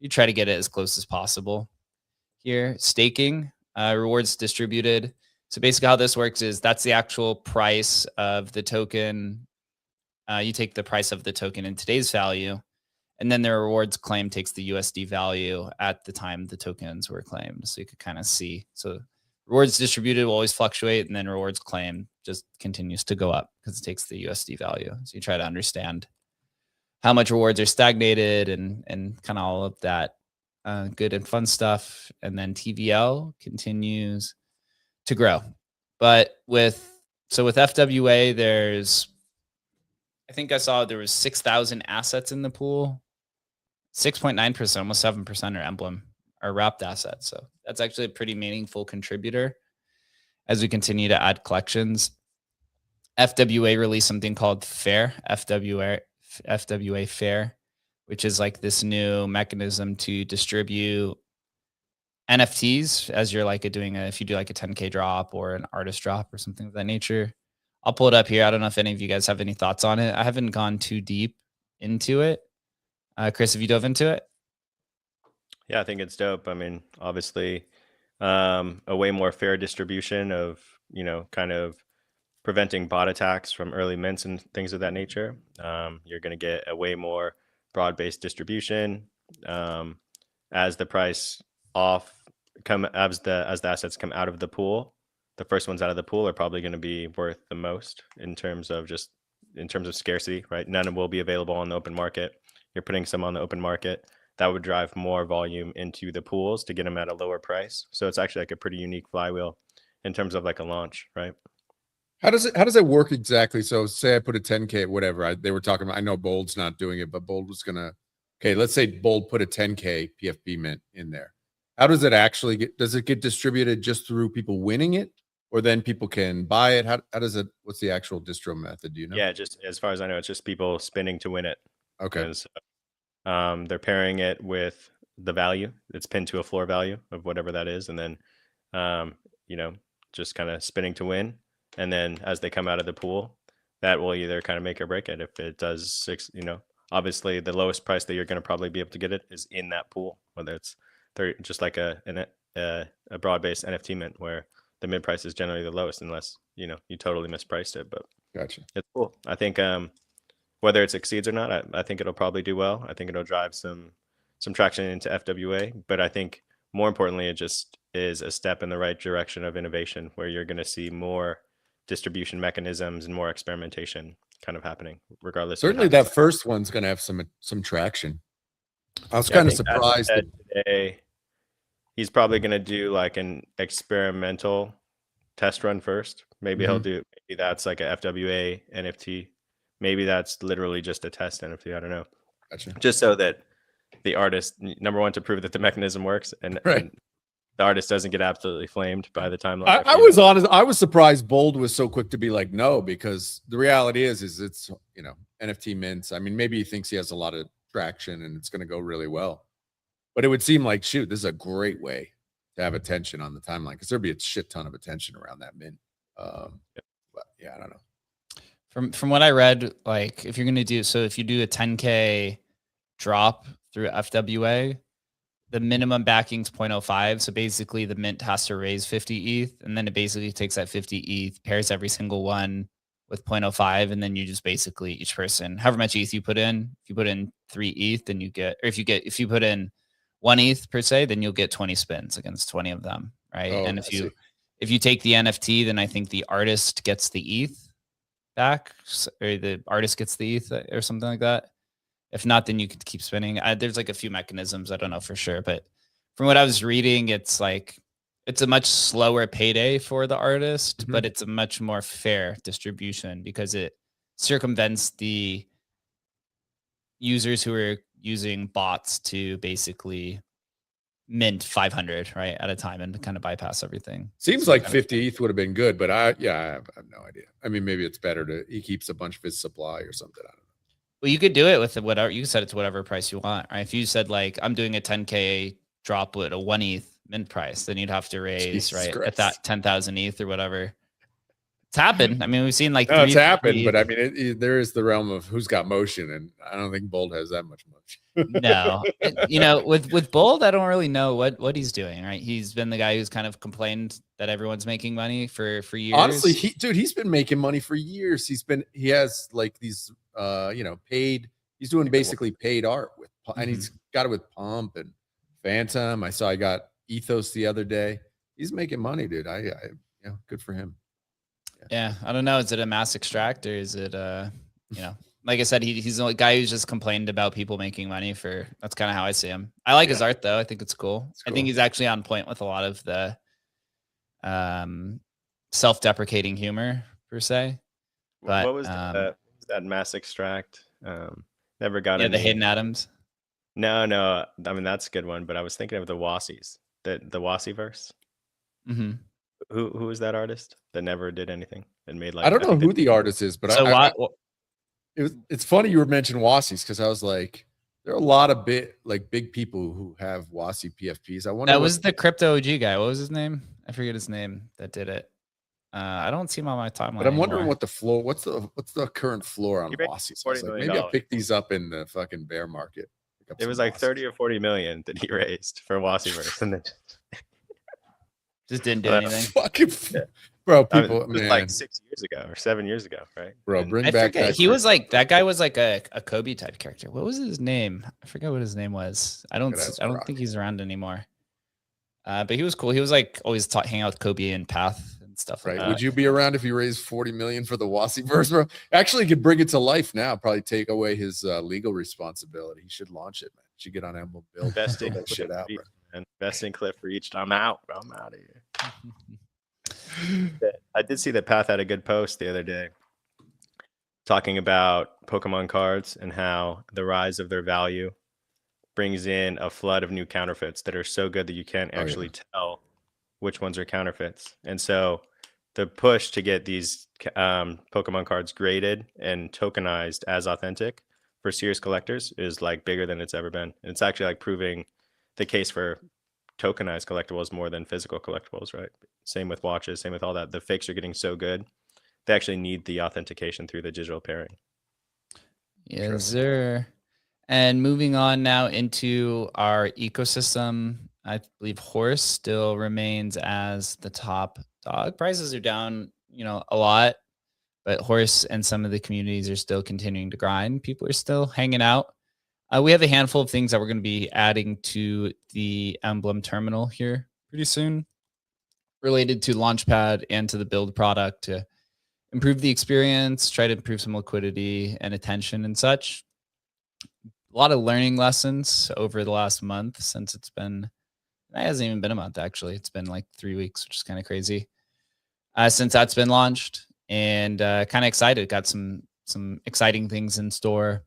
you try to get it as close as possible. Here, staking, rewards distributed. So basically how this works is that's the actual price of the token. You take the price of the token in today's value, and then the rewards claim takes the USD value at the time the tokens were claimed. So you could kind of see. So rewards distributed will always fluctuate, and then rewards claim just continues to go up because it takes the USD value. So you try to understand how much rewards are stagnated and kind of all of that good and fun stuff. And then TVL continues to grow. But with FWA, there's, I think I saw there was 6,000 assets in the pool. 6.9%, almost 7% are emblem or wrapped assets. So that's actually a pretty meaningful contributor as we continue to add collections. FWA released something called FAIR, FWA FAIR, which is like this new mechanism to distribute NFTs as you're like if you do like a 10K drop or an artist drop or something of that nature. I'll pull it up here. I don't know if any of you guys have any thoughts on it. I haven't gone too deep into it. Chris, have you dove into it? Yeah, I think it's dope. I mean, obviously, a way more fair distribution of, you know, kind of preventing bot attacks from early mints and things of that nature. You're going to get a way more broad-based distribution as the price as the assets come out of the pool. The first ones out of the pool are probably going to be worth the most in terms of scarcity, right? None will be available on the open market. You're putting some on the open market. That would drive more volume into the pools to get them at a lower price. So it's actually like a pretty unique flywheel in terms of like a launch, right? How does it work exactly? So say I put a 10K, whatever. They were talking about, I know Bold's not doing it, but Bold was gonna, okay, let's say Bold put a 10K PFP mint in there. How does it actually does it get distributed just through people winning it? Or then people can buy it? How does it, what's the actual distro method? Do you know? Yeah, just as far as I know, it's just people spinning to win it. Okay. They're pairing it with the value. It's pinned to a floor value of whatever that is. And then, you know, just kind of spinning to win. And then as they come out of the pool, that will either kind of make or break it. If it does obviously the lowest price that you're going to probably be able to get it is in that pool, whether it's just like a broad-based NFT mint where the mid price is generally the lowest unless, you know, you totally mispriced it. But gotcha. It's cool. I think whether it succeeds or not, I think it'll probably do well. I think it'll drive some traction into FWA. But I think more importantly, it just is a step in the right direction of innovation where you're going to see more distribution mechanisms and more experimentation kind of happening regardless. Certainly that first one's going to have some traction. I was kind of surprised. Today, he's probably going to do like an experimental test run first. Maybe maybe that's like a FWA NFT. Maybe that's literally just a test NFT. I don't know. Gotcha. Just so that the artist, number one, to prove that the mechanism works and the artist doesn't get absolutely flamed by the time. I was honest. I was surprised Bold was so quick to be like, no, because the reality is it's, you know, NFT mints. I mean, maybe he thinks he has a lot of traction and it's going to go really well. But it would seem like, shoot, this is a great way to have attention on the timeline, because there'd be a shit ton of attention around that mint. But yeah, I don't know. From what I read, like if you're gonna do if you do a 10K drop through FWA, the minimum backing is 0.05. So basically the mint has to raise 50 ETH, and then it basically takes that 50 ETH, pairs every single one with 0.05, and then you just basically each person, however much ETH you put in, if you put in 3 ETH, then you get, or if you put in 1 ETH per se, then you'll get 20 spins against 20 of them, right? Oh, and if you take the NFT, then I think the artist gets the ETH back, or the artist gets the ETH or something like that. If not, then you could keep spinning. There's like a few mechanisms. I don't know for sure, but from what I was reading, it's like it's a much slower payday for the artist, but it's a much more fair distribution because it circumvents the users who are using bots to basically mint 500 right at a time and kind of bypass everything. Seems like 50 ETH would have been good, but I have no idea. I mean, maybe it's better he keeps a bunch of his supply or something. I don't know. Well, you could do it with whatever, you set it to whatever price you want, right? If you said like, I'm doing a 10K drop with a 1 ETH mint price, then you'd have to raise, Jesus right, Christ. At that 10,000 ETH or whatever. It's happened. I mean, we've seen like it's happened, but I mean, there is the realm of who's got motion, and I don't think Bold has that much motion. No, with Bold, I don't really know what he's doing. Right, he's been the guy who's kind of complained that everyone's making money for years. Honestly, he's been making money for years. He has like these paid. He's doing basically paid art with, and he's got it with Pump and Phantom. I saw I got Ethos the other day. He's making money, dude. Good for him. Yeah, I don't know. Is it a mass extract or is it like I said, he's the guy who's just complained about people making money for. That's kind of how I see him. I like his art though. I think it's cool. I think he's actually on point with a lot of the self-deprecating humor per se. But what was that mass extract? Never got the Hayden Adams. No. I mean that's a good one, but I was thinking of the Wassies, the Wassieverse. Mm-hmm. Who was that artist that never did anything and made like? I don't know who the artist is, but it's funny you were mentioning Wassies because I was like, there are a lot of big people who have Wassie PFPs. I wonder. That was the crypto OG guy. What was his name? I forget his name that did it. I don't see him on my timeline. But I'm wondering what the floor. What's the current floor on Wassies? Maybe I'll pick these up in the fucking bear market. It was like 30 or 40 million that he raised for Wassieverse, and then just didn't do anything. Fucking bro, people, man. Like 6 years ago or 7 years ago, right? Bro, and bring back that. He was like that guy was like a Kobe type character. What was his name? I forget what his name was. I don't think he's around anymore. But he was cool. He was like always hang out with Kobe and Path and stuff like that. Would you be around if you raised 40 million for the Wassieverse, bro? Actually, could bring it to life now. Probably take away his legal responsibility. He should launch it, man. Should get on Emerald Bill. Investing that shit out, bro. And investing clip for each. I'm out. I'm out of here. I did see that Path had a good post the other day talking about Pokemon cards and how the rise of their value brings in a flood of new counterfeits that are so good that you can't actually tell which ones are counterfeits. And so the push to get these Pokemon cards graded and tokenized as authentic for serious collectors is like bigger than it's ever been. And it's actually like proving the case for tokenized collectibles more than physical collectibles, right? Same with watches, same with all that. The fakes are getting so good, they actually need the authentication through the digital pairing. Yes, sir. And moving on now into our ecosystem, I believe Horse still remains as the top dog. Prices are down, a lot, but Horse and some of the communities are still continuing to grind. People are still hanging out. We have a handful of things that we're going to be adding to the Emblem terminal here pretty soon related to Launchpad and to the build product to improve the experience, try to improve some liquidity and attention and such. A lot of learning lessons over the last month since it hasn't even been a month, actually. It's been like 3 weeks, which is kind of crazy since that's been launched, and kind of excited. Got some exciting things in store.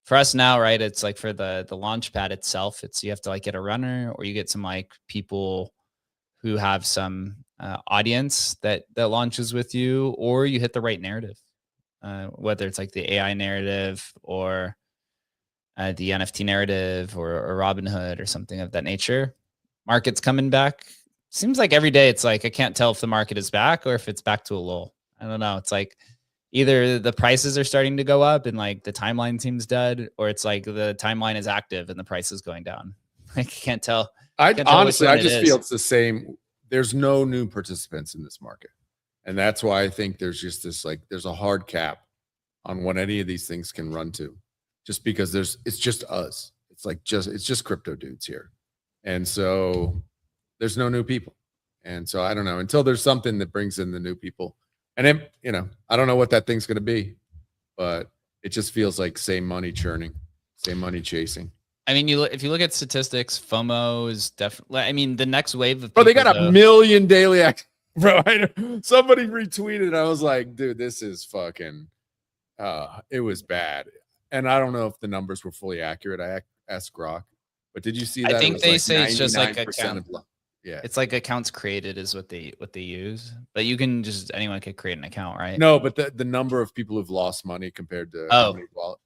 For us now, right, it's like for the Launchpad itself, you have to like get a runner or you get some like people who have some audience that launches with you, or you hit the right narrative, whether it's like the AI narrative or the NFT narrative or Robinhood or something of that nature. Market's coming back. seems like every day it's like I can't tell if the market is back or if it's back to a lull. I don't know. It's like either the prices are starting to go up and like the timeline seems dead, or it's like the timeline is active and the price is going down. I can't tell. Honestly, I just feel it's the same. There's no new participants in this market. And that's why I think there's just this, like, there's a hard cap on what any of these things can run to, just because it's just us. It's just crypto dudes here. And so there's no new people. And so I don't know, until there's something that brings in the new people. And then, you know, I don't know what that thing's going to be, but it just feels like same money churning, same money chasing. I mean, if you look at statistics, FOMO is definitely, I mean, the next wave of people, they got a million daily active. Bro, somebody retweeted. I was like, dude, this is fucking, it was bad. And I don't know if the numbers were fully accurate. I asked Grok, but did you see that? I think they say it's just like account. Yeah, it's like accounts created is what they use, but you can just, anyone could create an account, right? No, but the number of people who've lost money compared to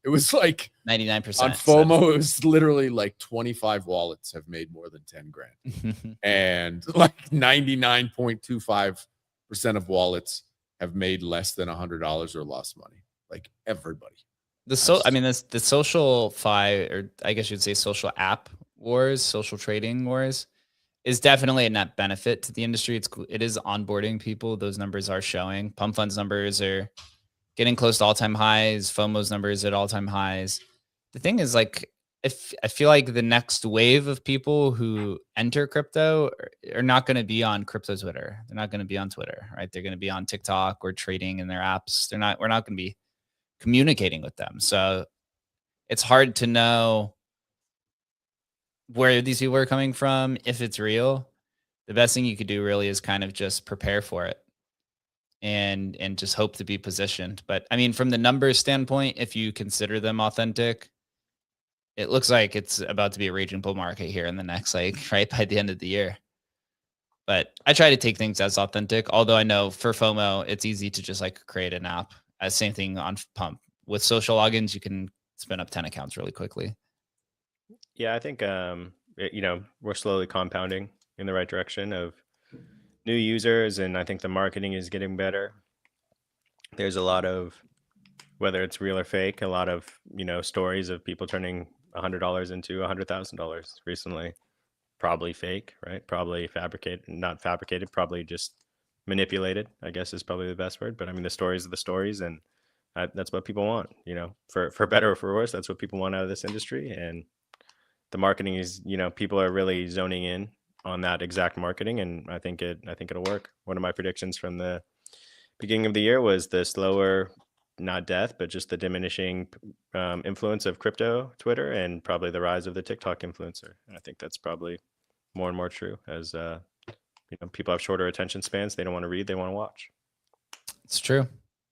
it was like 99% on FOMO. It was literally like 25 wallets have made more than 10 grand, and like 99.25% of wallets have made less than $100 or lost money. Like everybody. The social or I guess you'd say social app wars, social trading wars, is definitely a net benefit to the industry. It is onboarding people. Those numbers are showing. Pump Fund's numbers are getting close to all-time highs. FOMO's numbers at all-time highs. The thing is, like, if I feel like the next wave of people who enter crypto are not going to be on crypto Twitter. They're not going to be on Twitter, right? They're going to be on TikTok or trading in their apps. We're not going to be communicating with them. So it's hard to know where these people are coming from, if it's real. The best thing you could do really is kind of just prepare for it and just hope to be positioned. But I mean, from the numbers standpoint, if you consider them authentic, it looks like it's about to be a raging bull market here in the next, like, right by the end of the year. But I try to take things as authentic, although I know for FOMO, it's easy to just like create an app. Same thing on Pump. With social logins, you can spin up 10 accounts really quickly. Yeah, I think, you know, we're slowly compounding in the right direction of new users, and I think the marketing is getting better. There's a lot of, whether it's real or fake, a lot of, you know, stories of people turning $100 into $100,000 recently. Probably fake, right? Probably fabricated, not fabricated, probably just manipulated, I guess is probably the best word. But I mean, the stories are the stories, and that's what people want, you know, for better or for worse. That's what people want out of this industry. And the marketing is, you know, people are really zoning in on that exact marketing, and I think it'll work. One of my predictions from the beginning of the year was the slower, not death, but just the diminishing influence of crypto Twitter, and probably the rise of the TikTok influencer. And I think that's probably more and more true as you know, people have shorter attention spans. They don't want to read, they want to watch. It's true.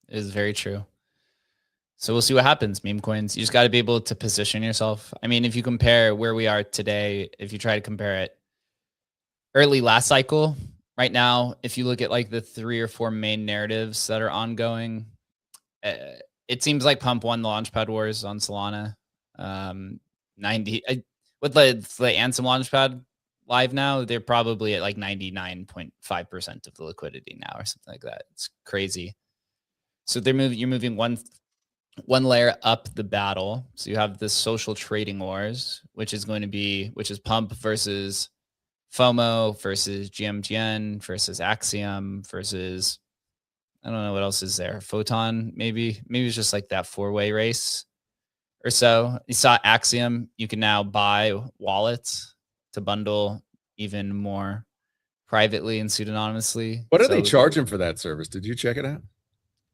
It is very true. So we'll see what happens. Meme coins, you just got to be able to position yourself. I mean, if you compare where we are today, if you try to compare it early last cycle, right now, if you look at like the 3 or 4 main narratives that are ongoing, it seems like Pump won the Launchpad wars on Solana. 90 with the Ansem Launchpad live now, they're probably at like 99.5% of the liquidity now or something like that. It's crazy. So you're moving one layer up the battle. So you have this social trading wars, which is Pump versus FOMO versus GMGN versus Axiom versus, I don't know what else is there. Photon, maybe it's just like that 4-way race or so. You saw Axiom. You can now buy wallets to bundle even more privately and pseudonymously. What are they charging for that service? Did you check it out?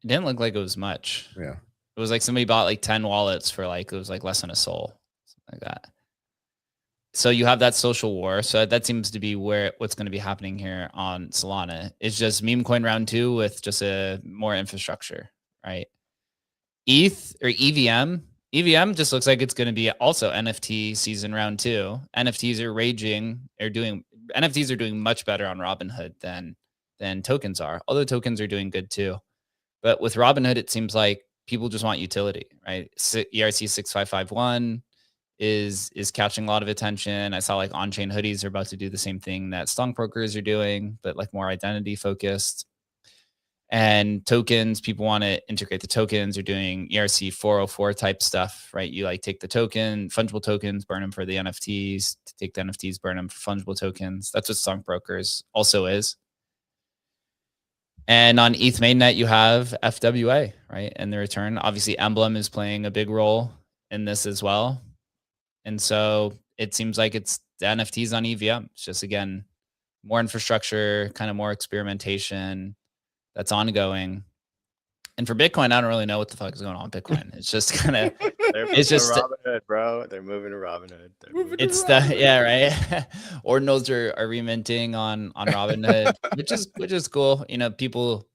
It didn't look like it was much. Yeah. It was like somebody bought like 10 wallets for like, it was like less than a soul, something like that. So you have that social war. So that seems to be what's going to be happening here on Solana. It's just meme coin round 2 with just a more infrastructure, right? ETH or EVM just looks like it's going to be also NFT season round 2. NFTs are doing much better on Robinhood than tokens are, although tokens are doing good too. But with Robinhood, it seems like people just want utility, right? ERC 6551 is catching a lot of attention. I saw like on-chain hoodies are about to do the same thing that stockbrokers are doing, but like more identity focused. And tokens, people want to integrate the tokens. They're doing ERC 404 type stuff, right? You like take the token, fungible tokens, burn them for the NFTs, to take the NFTs, burn them for fungible tokens. That's what stockbrokers also is. And on ETH mainnet, you have FWA, right? And the return, obviously Emblem is playing a big role in this as well. And so it seems like it's the NFTs on EVM. It's just, again, more infrastructure, kind of more experimentation that's ongoing. And for Bitcoin, I don't really know what the fuck is going on with Bitcoin. It's just kind of, it's just Robinhood, bro. They're moving to Robinhood. It's the, yeah, right. Ordinals are reminting on Robinhood, which is cool. You know, people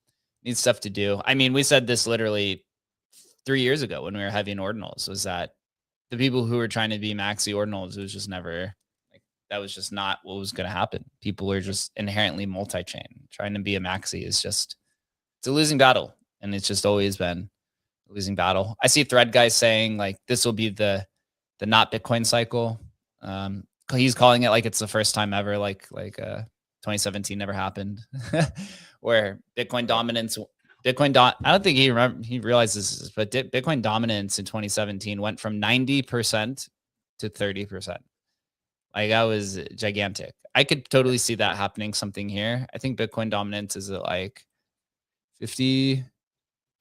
need stuff to do. I mean, we said this literally 3 years ago when we were having ordinals, was that the people who were trying to be maxi ordinals, it was just never like, that was just not what was going to happen. People are just inherently multi-chain. Trying to be a maxi is just, it's a losing battle. And it's just always been a losing battle. I see thread guys saying like, this will be the not Bitcoin cycle. He's calling it like it's the first time ever, like 2017 never happened, where Bitcoin dominance, I don't think he realizes this, but Bitcoin dominance in 2017 went from 90% to 30%. Like that was gigantic. I could totally see that happening something here. I think Bitcoin dominance is at like 50.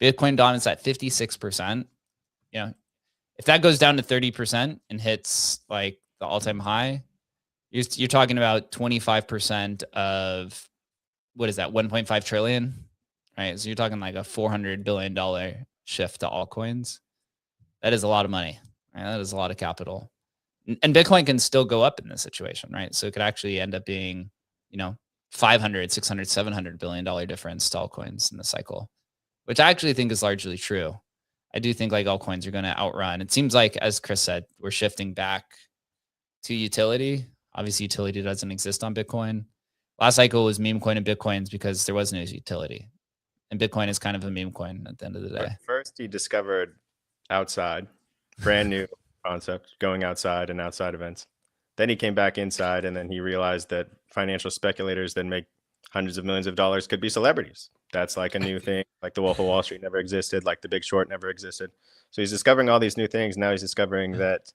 Bitcoin dominance at 56%. You know, if that goes down to 30% and hits like the all-time high, you're talking about 25% of, what is that, 1.5 trillion, right? So you're talking like a $400 billion shift to altcoins. That is a lot of money, right? That is a lot of capital. And Bitcoin can still go up in this situation, right? So it could actually end up being, you know, 500, 600, $700 billion difference to altcoins in the cycle, which I actually think is largely true. I do think like altcoins are going to outrun. It seems like, as Chris said, we're shifting back to utility. Obviously, utility doesn't exist on Bitcoin. Last cycle was meme coin and Bitcoins because there was no utility. And Bitcoin is kind of a meme coin at the end of the day. First, he discovered outside, brand new concept, going outside and outside events. Then he came back inside, and then he realized that financial speculators that make hundreds of millions of dollars could be celebrities. That's like a new thing. Like the Wolf of Wall Street never existed. Like the Big Short never existed. So he's discovering all these new things. Now he's discovering that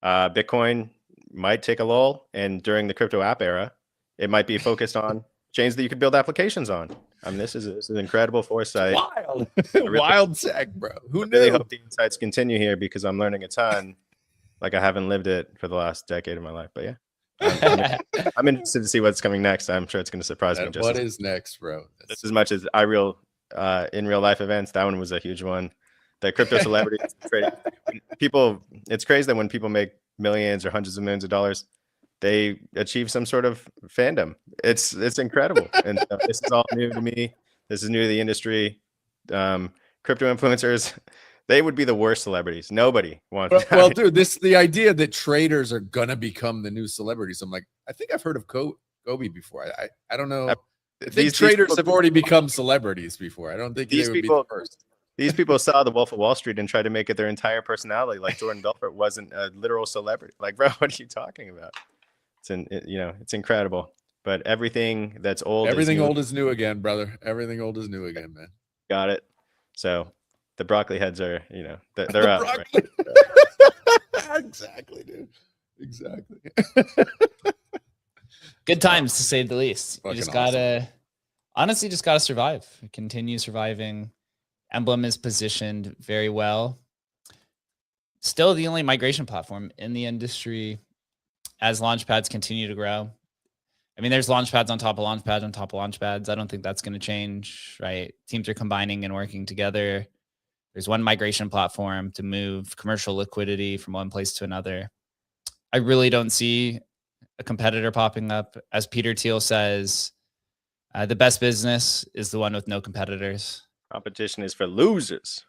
Bitcoin might take a lull, and during the crypto app era, it might be focused on chains that you could build applications on. I mean, this is incredible foresight. Wild, really, wild sec, bro. Who knew? I really hope the insights continue here because I'm learning a ton. Like I haven't lived it for the last decade of my life, but yeah. I'm interested to see what's coming next. I'm sure it's going to surprise me. What is next, bro? Just as much as in real life events, that one was a huge one. The crypto celebrities, people. It's crazy that when people make millions or hundreds of millions of dollars, they achieve some sort of fandom. It's incredible, and this is all new to me. This is new to the industry. Crypto influencers. They would be the worst celebrities. Nobody wants. Well, dude, the idea that traders are gonna become the new celebrities. I'm like, I think I've heard of Kobe before. I don't know. I think traders have already become celebrities before. I don't think they would be the first. These people saw the Wolf of Wall Street and tried to make it their entire personality. Like Jordan Belfort wasn't a literal celebrity. Like, bro, what are you talking about? It's incredible. But everything that's old, everything old is new again, brother. Everything old is new again, man. Got it. So. The broccoli heads are, they're up. Right? Exactly, dude. Exactly. Good times, to say the least. You just gotta, honestly, survive. Continue surviving. Emblem is positioned very well. Still the only migration platform in the industry as launchpads continue to grow. I mean, there's launchpads on top of launchpads on top of launchpads. I don't think that's going to change, right? Teams are combining and working together. There's one migration platform to move commercial liquidity from one place to another. I really don't see a competitor popping up. As Peter Thiel says, the best business is the one with no competitors. Competition is for losers.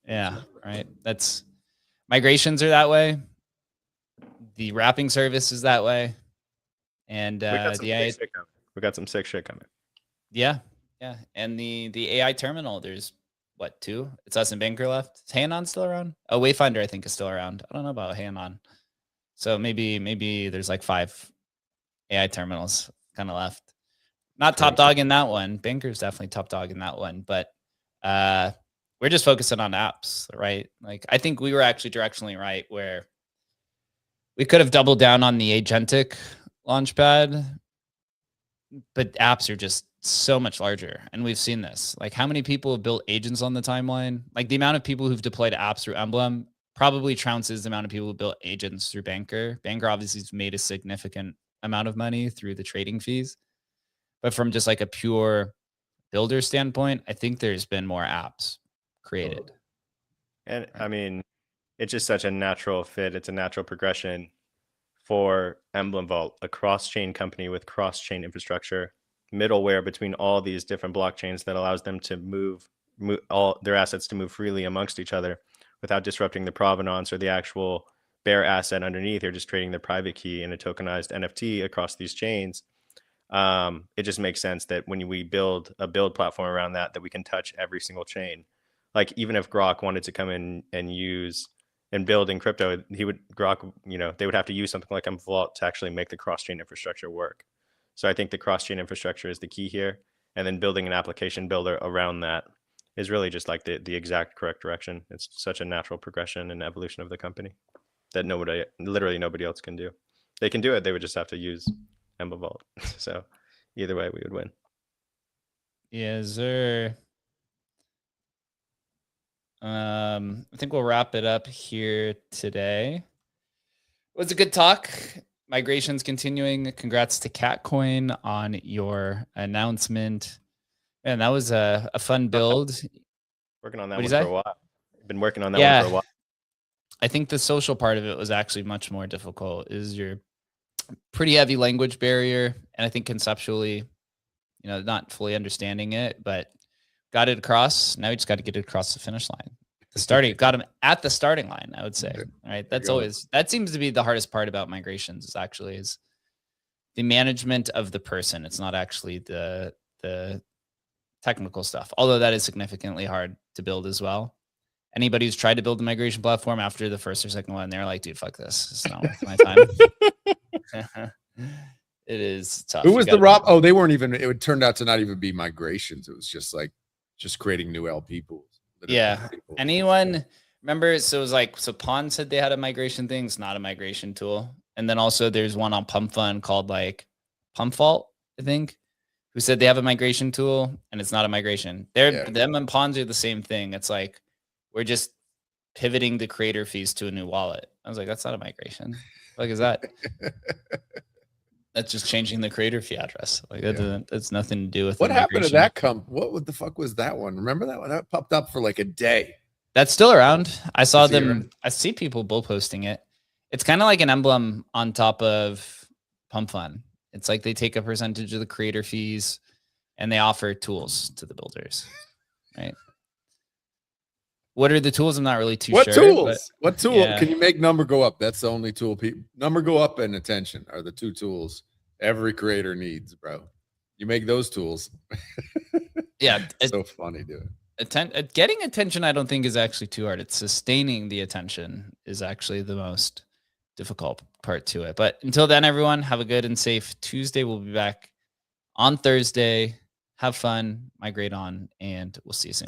Yeah, right. That's migrations are that way. The wrapping service is that way. And we got some sick shit coming. Yeah. And the AI terminal, there's what, 2? It's us and Banker left. Is Hanon still around? Oh, Wayfinder, I think, is still around. I don't know about Hanon. So maybe there's like 5 AI terminals kind of left. Not top dog in that one. Banker's definitely top dog in that one, but we're just focusing on apps, right? Like I think we were actually directionally right where we could have doubled down on the agentic launchpad, but apps are just so much larger. And we've seen this. Like how many people have built agents on the timeline? Like the amount of people who've deployed apps through Emblem probably trounces the amount of people who built agents through Banker. Banker obviously has made a significant amount of money through the trading fees. But from just like a pure builder standpoint, I think there's been more apps created. And I mean, it's just such a natural fit. It's a natural progression for Emblem Vault, a cross-chain company with cross-chain infrastructure, middleware between all these different blockchains that allows them to move all their assets to move freely amongst each other without disrupting the provenance or the actual bare asset underneath. They're just trading the private key in a tokenized NFT across these chains. It just makes sense that when we build a build platform around that we can touch every single chain. Like even if Grok wanted to come in and use and build in crypto, Grok, they would have to use something like Emblem Vault to actually make the cross-chain infrastructure work. So I think the cross-chain infrastructure is the key here. And then building an application builder around that is really just like the exact correct direction. It's such a natural progression and evolution of the company that literally nobody else can do. They can do it. They would just have to use Emblem Vault. So either way, we would win. Yes, sir. I think we'll wrap it up here today. It was a good talk. Migrations continuing. Congrats to Catcoin on your announcement. And that was a fun build. Working on that one for a while. Been working on that one for a while. I think the social part of it was actually much more difficult. Is your pretty heavy language barrier, and I think conceptually, not fully understanding it, but got it across. Now we just got to get it across the finish line. Got him at the starting line, I would say. All right. That seems to be the hardest part about migrations is the management of the person. It's not actually the technical stuff, although that is significantly hard to build as well. Anybody who's tried to build a migration platform after the first or second one, they're like, dude, fuck this. It's not worth my time. It is tough. Who was the Rob? Oh, they weren't even, it turned out to not even be migrations. It was just creating new LP pools. Yeah. Anyone remember? So it was Pond said they had a migration thing. It's not a migration tool. And then also there's one on Pump Fund called Pump Vault, I think, who said they have a migration tool and it's not a migration. Them and Ponds are the same thing. It's like, we're just pivoting the creator fees to a new wallet. I was like, that's not a migration. What is that? That's just changing the creator fee address. That's nothing to do with what happened to that what the fuck was that one? Remember that one? That popped up for like a day. That's still around. I saw them. I see people bull posting it. It's kind of like an Emblem on top of Pump Fund. It's like they take a percentage of the creator fees and they offer tools to the builders, right? What are the tools? I'm not really too sure. What tool can you make number go up? That's the only tool. Number go up and attention are the two tools every creator needs, bro. You make those tools. Yeah. It's so funny, dude. Getting attention, I don't think is actually too hard. It's sustaining the attention is actually the most difficult part to it. But until then, everyone, have a good and safe Tuesday. We'll be back on Thursday. Have fun, migrate on, and we'll see you soon.